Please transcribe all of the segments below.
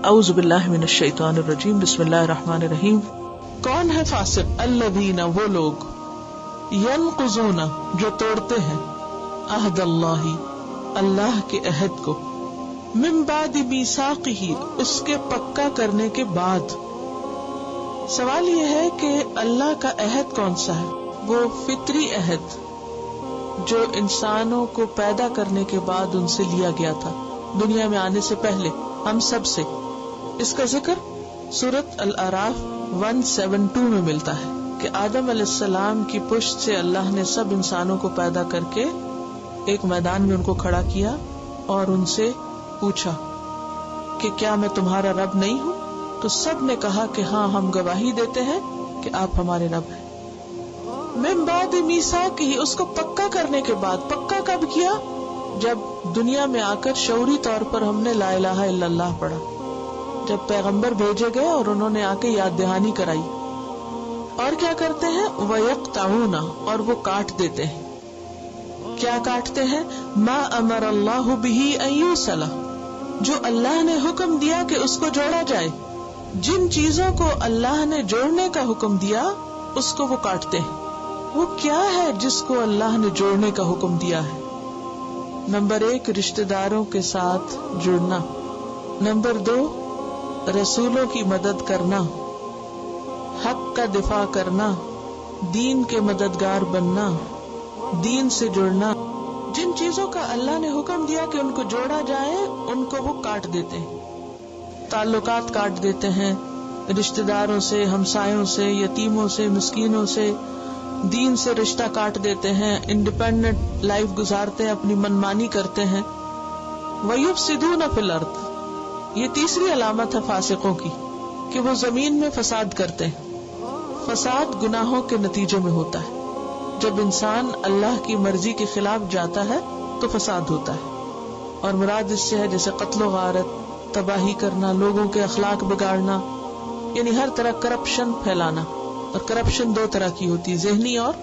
اعوذ باللہ من الشیطان الرجیم، بسم اللہ الرحمن الرحیم۔ کون ہے فاسق؟ الذین، وہ لوگ، ینقضون، جو توڑتے ہیں، عہد اللہ، اللہ کے عہد کو، من بعد میثاقہ، اس کے پکا کرنے کے بعد۔ سوال یہ ہے کہ اللہ کا عہد کون سا ہے؟ وہ فطری عہد جو انسانوں کو پیدا کرنے کے بعد ان سے لیا گیا تھا، دنیا میں آنے سے پہلے ہم سب سے۔ اس کا ذکر سورۃ الاعراف 172 میں ملتا ہے کہ آدم علیہ السلام کی پشت سے اللہ نے سب انسانوں کو پیدا کر کے ایک میدان میں ان کو کھڑا کیا اور ان سے پوچھا کہ کیا میں تمہارا رب نہیں ہوں؟ تو سب نے کہا کہ ہاں، ہم گواہی دیتے ہیں کہ آپ ہمارے رب ہیں۔ من بعد میثاقہ، اس کو پکا کرنے کے بعد۔ پکا کب کیا؟ جب دنیا میں آ کر شعوری طور پر ہم نے لا الہ الا اللہ پڑھا، جب پیغمبر بھیجے گئے اور انہوں نے آ کے یاد دہانی کرائی۔ اور کیا کرتے ہیں؟ وَيَقْطَعُونَ، اور وہ کاٹ دیتے ہیں۔ کیا کاٹتے ہیں؟ مَا أَمَرَ اللَّهُ بِهِ أَن يُوصَلَ، جو اللہ نے حکم دیا کہ اس کو جوڑا جائے۔ جن چیزوں کو اللہ نے جوڑنے کا حکم دیا اس کو وہ کاٹتے ہیں۔ وہ کیا ہے جس کو اللہ نے جوڑنے کا حکم دیا ہے؟ نمبر 1، رشتہ داروں کے ساتھ جڑنا۔ نمبر 2، رسولوں کی مدد کرنا، حق کا دفاع کرنا، دین کے مددگار بننا، دین سے جڑنا۔ جن چیزوں کا اللہ نے حکم دیا کہ ان کو جوڑا جائے ان کو وہ کاٹ دیتے ہیں۔ تعلقات کاٹ دیتے ہیں، رشتہ داروں سے، ہمسایوں سے، یتیموں سے، مسکینوں سے، دین سے رشتہ کاٹ دیتے ہیں، انڈیپینڈنٹ لائف گزارتے ہیں، اپنی منمانی کرتے ہیں۔ وَيُفْسِدُونَ فِي الْأَرْضِ، یہ تیسری علامت ہے فاسقوں کی کہ وہ زمین میں فساد کرتے ہیں۔ فساد گناہوں کے نتیجے میں ہوتا ہے۔ جب انسان اللہ کی مرضی کے خلاف جاتا ہے تو فساد ہوتا ہے، اور مراد اس سے ہے جیسے قتل و غارت، تباہی کرنا، لوگوں کے اخلاق بگاڑنا، یعنی ہر طرح کرپشن پھیلانا۔ اور کرپشن 2 طرح کی ہوتی ہے، ذہنی اور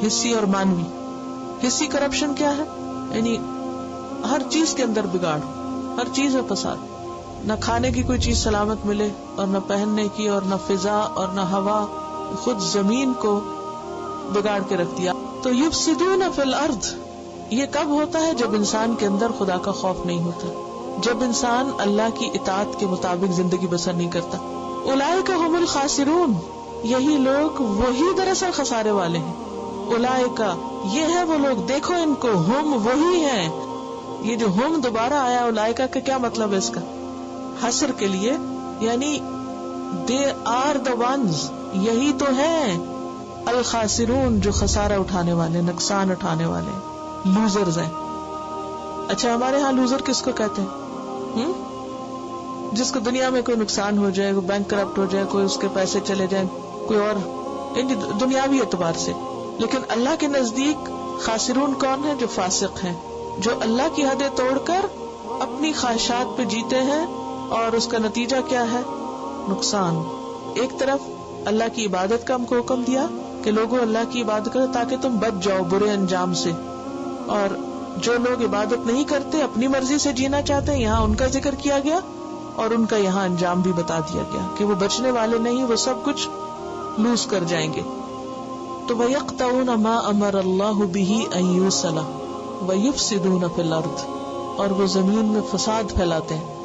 حصی اور مانوی۔ حصی کرپشن کیا ہے؟ یعنی ہر چیز کے اندر بگاڑ، ہر چیز میں فساد، نہ کھانے کی کوئی چیز سلامت ملے اور نہ پہننے کی، اور نہ فضا اور نہ ہوا، خود زمین کو بگاڑ کے رکھ دیا۔ تو یفسدون فی الارض، یہ کب ہوتا ہے؟ جب انسان کے اندر خدا کا خوف نہیں ہوتا، جب انسان اللہ کی اطاعت کے مطابق زندگی بسر نہیں کرتا۔ اولئک هم الخاسرون، یہی لوگ وہی دراصل خسارے والے ہیں۔ اولئک، یہ ہے وہ لوگ، دیکھو ان کو، ہم وہی ہیں۔ یہ جو ہم دوبارہ آیا اولئک کا کیا مطلب ہے؟ اس کا حصر کے لیے، یعنی they are the ones، یہی تو ہیں الخاسرون، جو خسارہ اٹھانے والے، نقصان اٹھانے والے، لوزرز ہیں۔ اچھا، ہمارے ہاں لوزر کس کو کہتے ہیں؟ جس کو دنیا میں کوئی نقصان ہو جائے، کوئی بینک کرپٹ ہو جائے، کوئی اس کے پیسے چلے جائیں، کوئی اور دنیاوی اعتبار سے۔ لیکن اللہ کے نزدیک خاسرون کون ہے؟ جو فاسق ہیں، جو اللہ کی حدیں توڑ کر اپنی خواہشات پہ جیتے ہیں، اور اس کا نتیجہ کیا ہے؟ نقصان۔ ایک طرف اللہ کی عبادت کا ہم کو حکم دیا کہ لوگوں اللہ کی عبادت کرو تاکہ تم بچ جاؤ برے انجام سے، اور جو لوگ عبادت نہیں کرتے، اپنی مرضی سے جینا چاہتے ہیں، یہاں ان کا ذکر کیا گیا اور ان کا یہاں انجام بھی بتا دیا گیا کہ وہ بچنے والے نہیں، وہ سب کچھ لوز کر جائیں گے۔ تو وَيَقْطَعُونَ مَا أَمَرَ اللَّهُ بِهِ أَن يُوصَلَ وَيُفْسِدُونَ فِي الْأَرْضِ، اور وہ زمین میں فساد پھیلاتے ہیں۔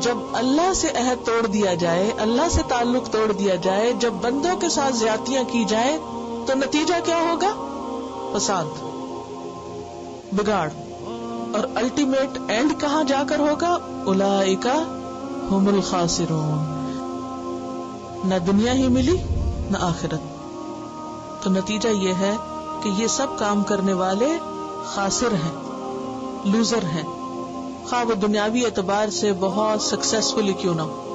جب اللہ سے عہد توڑ دیا جائے، اللہ سے تعلق توڑ دیا جائے، جب بندوں کے ساتھ زیادتیاں کی جائیں تو نتیجہ کیا ہوگا؟ فساد، بگاڑ، اور الٹیمیٹ اینڈ کہاں جا کر ہوگا؟ اولئک هم الخاسرون، نہ دنیا ہی ملی نہ آخرت۔ تو نتیجہ یہ ہے کہ یہ سب کام کرنے والے خاسر ہیں، لوزر ہیں، خواہ وہ دنیاوی اعتبار سے بہت سکسیسفلی کیوں نہ ہو۔